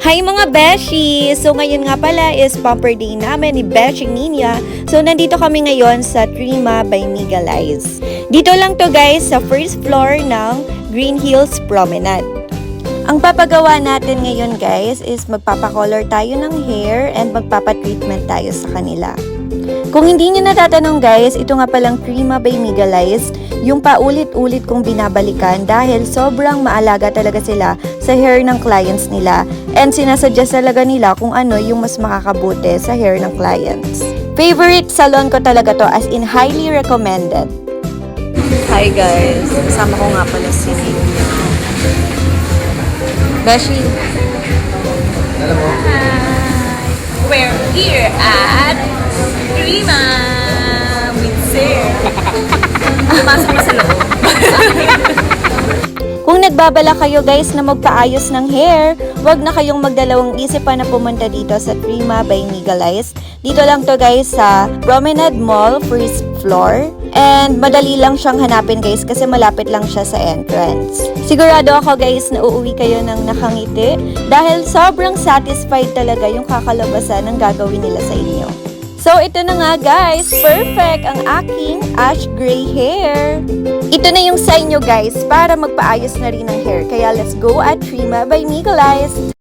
Hi mga Beshi! So ngayon nga pala is pumper day namin ni Beshi Ninia. So nandito kami ngayon sa Trima by Miguel Eyes. Dito lang to guys sa first floor ng Green Hills Promenade. Ang papagawa natin ngayon guys is magpapakolor tayo ng hair and magpapatreatment tayo sa kanila. Kung hindi nyo natatanong guys, ito nga palang Trima by Miguel Eyes, yung paulit-ulit kong binabalikan dahil sobrang maalaga talaga sila sa hair ng clients nila and sinasuggest talaga nila kung ano yung mas makakabuti sa hair ng clients. Favorite salon ko talaga to, as in highly recommended. Hi guys, kasama ko nga pala si Beshi. We're here at Trima with Sir. Pumasok na sa loob. Kung nagbabala kayo guys na magpaayos ng hair, wag na kayong magdalawang isip pa na pumunta dito sa Trima by Miguel Eyes. Dito lang to guys sa Promenade Mall, first floor. And madali lang siyang hanapin guys kasi malapit lang siya sa entrance. Sigurado ako guys na uuwi kayo ng nakangiti dahil sobrang satisfied talaga yung kakalabasan ng gagawin nila sa inyo. So, ito na nga guys, perfect ang aking ash gray hair. Ito na yung sa inyo guys para magpaayos na rin ng hair. Kaya let's go at Trima by Miguel Eyes.